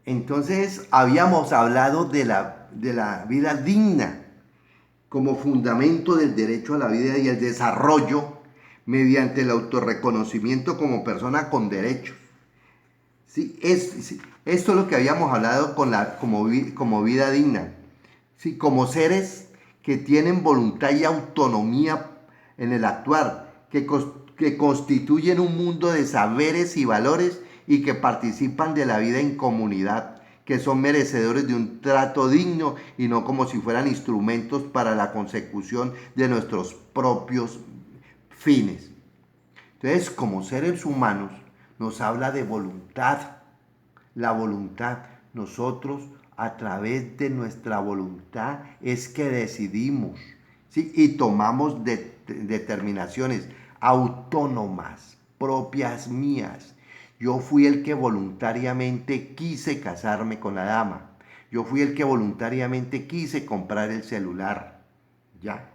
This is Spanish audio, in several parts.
Entonces habíamos hablado de la vida digna como fundamento del derecho a la vida y el desarrollo mediante el autorreconocimiento como persona con derechos. ¿Sí? Esto es lo que habíamos hablado como vida digna. ¿Sí? Como seres que tienen voluntad y autonomía en el actuar, que constituyen un mundo de saberes y valores y que participan de la vida en comunidad, que son merecedores de un trato digno y no como si fueran instrumentos para la consecución de nuestros propios fines. Entonces, como seres humanos, nos habla de voluntad. La voluntad, nosotros a través de nuestra voluntad es que decidimos, ¿sí? Y tomamos determinaciones autónomas, propias mías. Yo fui el que voluntariamente quise casarme con la dama. Yo fui el que voluntariamente quise comprar el celular. Ya,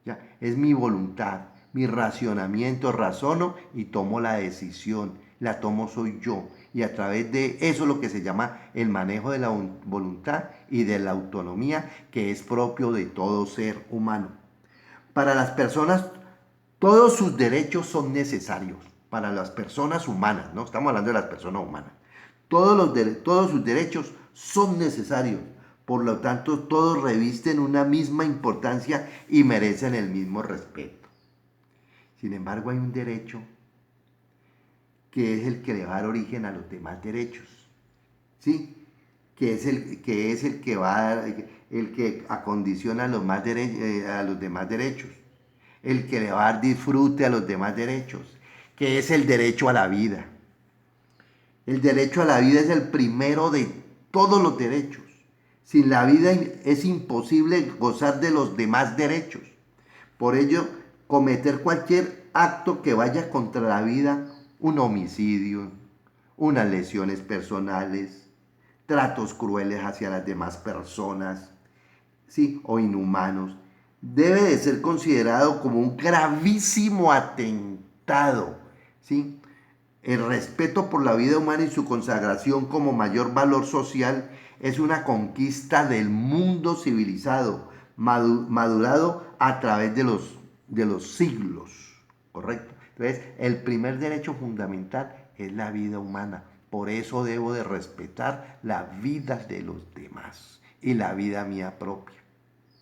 ya, es mi voluntad, mi racionamiento, razono y tomo la decisión. La tomo soy yo. Y a través de eso es lo que se llama el manejo de la voluntad y de la autonomía que es propio de todo ser humano. Para las personas, todos sus derechos son necesarios. Para las personas humanas, ¿no? Estamos hablando de las personas humanas. Todos sus derechos son necesarios. Por lo tanto, todos revisten una misma importancia y merecen el mismo respeto. Sin embargo, hay un derecho que es el que le va a dar origen a los demás derechos, ¿sí? Que es el que va a dar, el que acondiciona a los demás derechos, el que le va a dar disfrute a los demás derechos, que es el derecho a la vida. El derecho a la vida es el primero de todos los derechos. Sin la vida es imposible gozar de los demás derechos. Por ello, cometer cualquier acto que vaya contra la vida, un homicidio, unas lesiones personales, tratos crueles hacia las demás personas, ¿sí? O inhumanos, debe de ser considerado como un gravísimo atentado, ¿sí? El respeto por la vida humana y su consagración como mayor valor social es una conquista del mundo civilizado, madurado a través de los siglos, ¿correcto? Entonces, el primer derecho fundamental es la vida humana. Por eso debo de respetar la vida de los demás y la vida mía propia,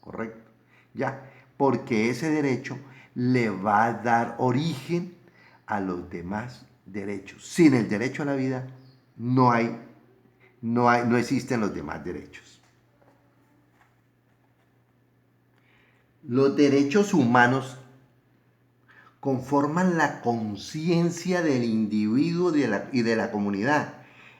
¿correcto? Ya, porque ese derecho le va a dar origen a los demás derechos. Sin el derecho a la vida no existen los demás derechos. Los derechos humanos conforman la conciencia del individuo y de la comunidad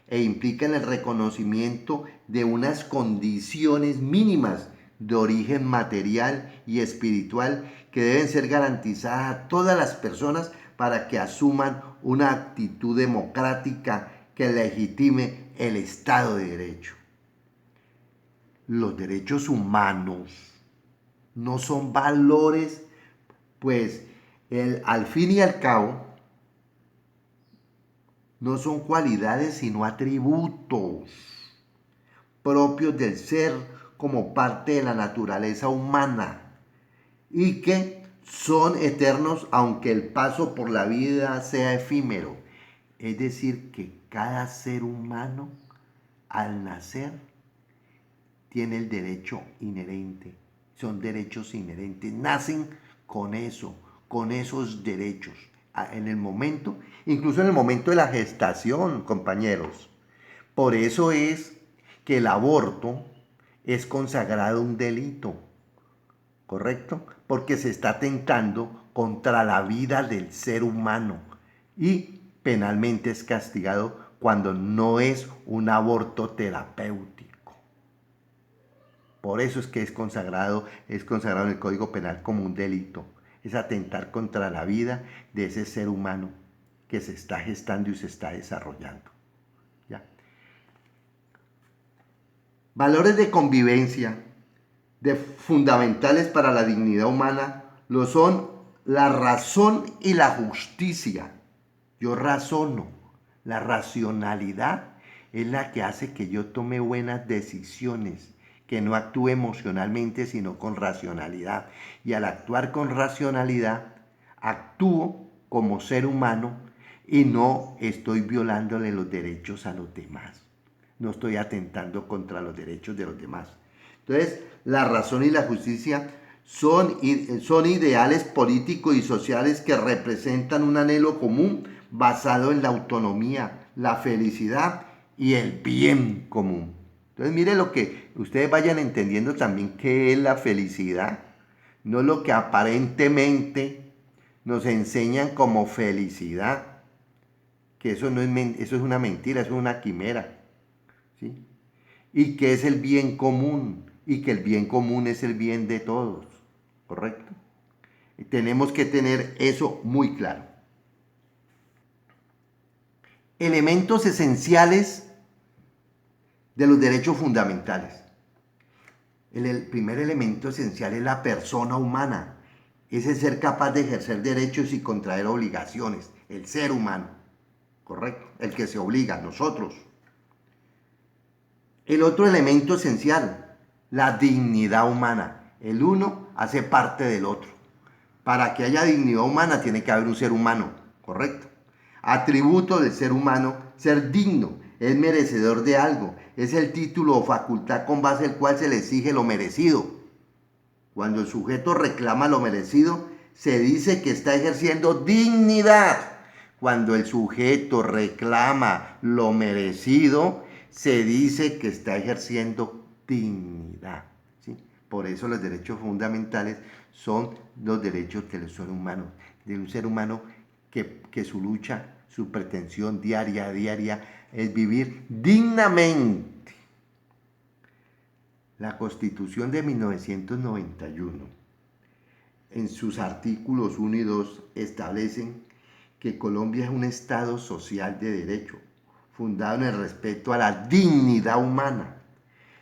e implican el reconocimiento de unas condiciones mínimas de origen material y espiritual que deben ser garantizadas a todas las personas para que asuman una actitud democrática que legitime el Estado de Derecho. Los derechos humanos no son valores, pues al fin y al cabo, no son cualidades sino atributos propios del ser como parte de la naturaleza humana y que son eternos aunque el paso por la vida sea efímero. Es decir, que cada ser humano al nacer tiene el derecho inherente, son derechos inherentes, nacen con eso, con esos derechos. En el momento, incluso en el momento de la gestación, compañeros. Por eso es que el aborto es consagrado un delito, ¿correcto? Porque se está atentando contra la vida del ser humano y penalmente es castigado cuando no es un aborto terapéutico. Por eso es que es consagrado en el Código Penal como un delito. Es atentar contra la vida de ese ser humano que se está gestando y se está desarrollando. ¿Ya? Valores de convivencia fundamentales para la dignidad humana lo son la razón y la justicia. Yo razono, la racionalidad es la que hace que yo tome buenas decisiones, que no actúe emocionalmente, sino con racionalidad. Y al actuar con racionalidad, actúo como ser humano y no estoy violándole los derechos a los demás. No estoy atentando contra los derechos de los demás. Entonces, la razón y la justicia son ideales políticos y sociales que representan un anhelo común basado en la autonomía, la felicidad y el bien común. Entonces, mire lo que ustedes vayan entendiendo también qué es la felicidad, no lo que aparentemente nos enseñan como felicidad, que eso no es, eso es una mentira, eso es una quimera, ¿sí? Y que es el bien común, y que el bien común es el bien de todos, ¿correcto? Y tenemos que tener eso muy claro. Elementos esenciales de los derechos fundamentales. El primer elemento esencial es la persona humana, es el ser capaz de ejercer derechos y contraer obligaciones, el ser humano, ¿correcto? El que se obliga, nosotros. El otro elemento esencial, la dignidad humana. El uno hace parte del otro. Para que haya dignidad humana tiene que haber un ser humano, ¿correcto? Atributo del ser humano, ser digno, es merecedor de algo, es el título o facultad con base al cual se le exige lo merecido. Cuando el sujeto reclama lo merecido, se dice que está ejerciendo dignidad. Cuando el sujeto reclama lo merecido, se dice que está ejerciendo dignidad, ¿sí? Por eso los derechos fundamentales son los derechos del ser humano, de un ser humano que su lucha, su pretensión diaria es vivir dignamente. La Constitución de 1991, en sus artículos 1 y 2, establecen que Colombia es un Estado social de derecho, fundado en el respeto a la dignidad humana.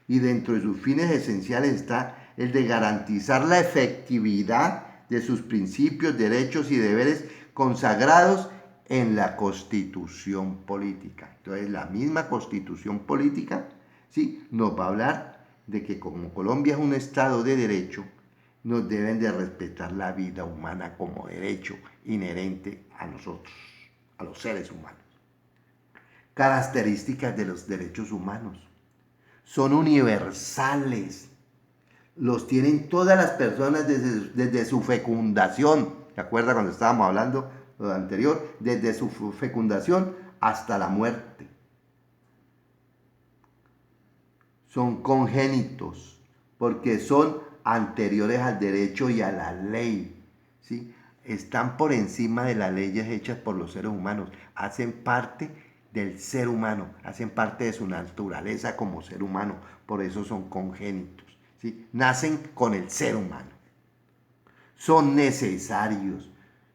Y dentro de sus fines esenciales está el de garantizar la efectividad de sus principios, derechos y deberes consagrados en la Constitución política. Entonces, la misma Constitución política, ¿sí?, nos va a hablar de que como Colombia es un Estado de derecho, nos deben de respetar la vida humana como derecho inherente a nosotros, a los seres humanos. Características de los derechos humanos. Son universales. Los tienen todas las personas desde su fecundación. ¿Se acuerda cuando estábamos hablando de lo anterior? Desde su fecundación hasta la muerte. Son congénitos, porque son anteriores al derecho y a la ley, ¿sí? Están por encima de las leyes hechas por los seres humanos, hacen parte del ser humano, hacen parte de su naturaleza como ser humano, por eso son congénitos, ¿sí? Nacen con el ser humano. Son necesarios.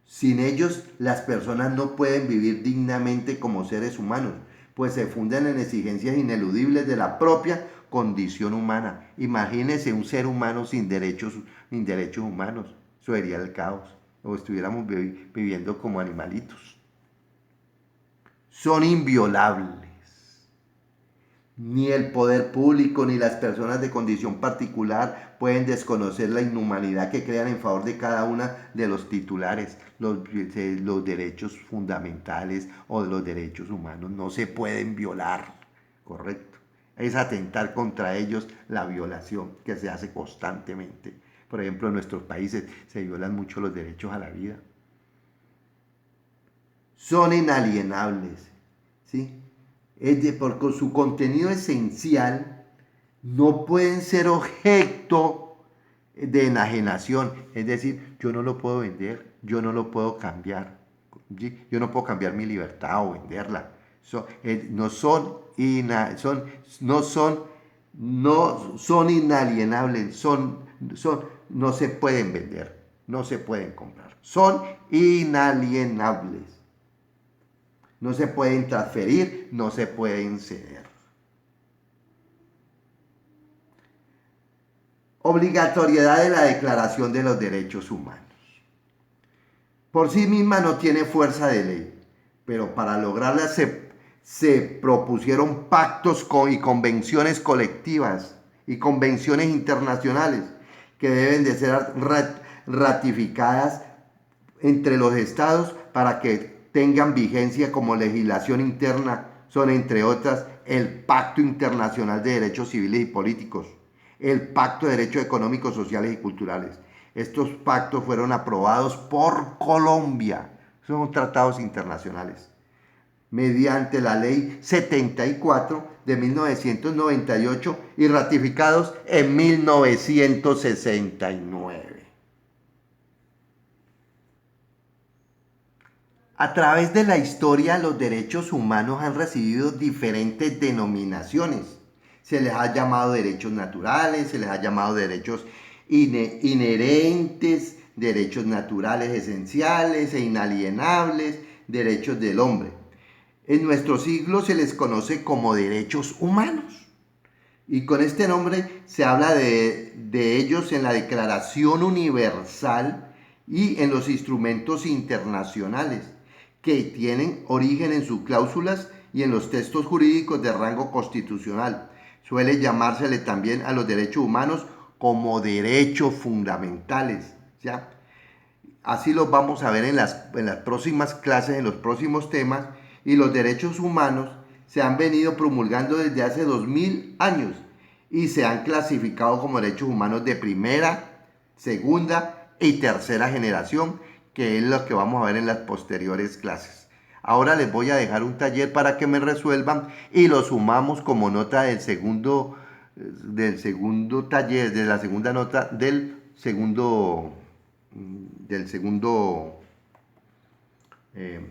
Sin ellos, las personas no pueden vivir dignamente como seres humanos, pues se fundan en exigencias ineludibles de la propia condición humana. Imagínese un ser humano sin derechos humanos. Eso sería el caos. O estuviéramos viviendo como animalitos. Son inviolables. Ni el poder público ni las personas de condición particular pueden desconocer la inhumanidad que crean en favor de cada una de los titulares. Los derechos fundamentales o de los derechos humanos no se pueden violar, ¿correcto? Es atentar contra ellos la violación que se hace constantemente. Por ejemplo, en nuestros países se violan mucho los derechos a la vida. Son inalienables, ¿sí? Por su contenido esencial, no pueden ser objeto de enajenación. Es decir, yo no lo puedo vender, yo no lo puedo cambiar, ¿sí? Yo no puedo cambiar mi libertad o venderla. No son inalienables, no se pueden vender, no se pueden comprar. Son inalienables. No se pueden transferir, no se pueden ceder. Obligatoriedad de la Declaración de los Derechos Humanos. Por sí misma no tiene fuerza de ley, pero para lograrla se propusieron pactos y convenciones colectivas y convenciones internacionales que deben de ser ratificadas entre los estados para que tengan vigencia como legislación interna. Son, entre otras, el Pacto Internacional de Derechos Civiles y Políticos, el Pacto de Derechos Económicos, Sociales y Culturales. Estos pactos fueron aprobados por Colombia. Son tratados internacionales mediante la Ley 74 de 1998 y ratificados en 1969. A través de la historia, los derechos humanos han recibido diferentes denominaciones. Se les ha llamado derechos naturales, se les ha llamado derechos inherentes, derechos naturales esenciales e inalienables, derechos del hombre. En nuestro siglo se les conoce como derechos humanos. Y con este nombre se habla de ellos en la Declaración Universal y en los instrumentos internacionales, que tienen origen en sus cláusulas y en los textos jurídicos de rango constitucional. Suele llamársele también a los derechos humanos como derechos fundamentales, ¿ya? Así los vamos a ver en las próximas clases, en los próximos temas, y los derechos humanos se han venido promulgando desde hace 2000 años y se han clasificado como derechos humanos de primera, segunda y tercera generación, que es lo que vamos a ver en las posteriores clases. Ahora les voy a dejar un taller para que me resuelvan y lo sumamos como nota del segundo taller, de la segunda nota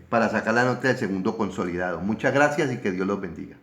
para sacar la nota del segundo consolidado. Muchas gracias y que Dios los bendiga.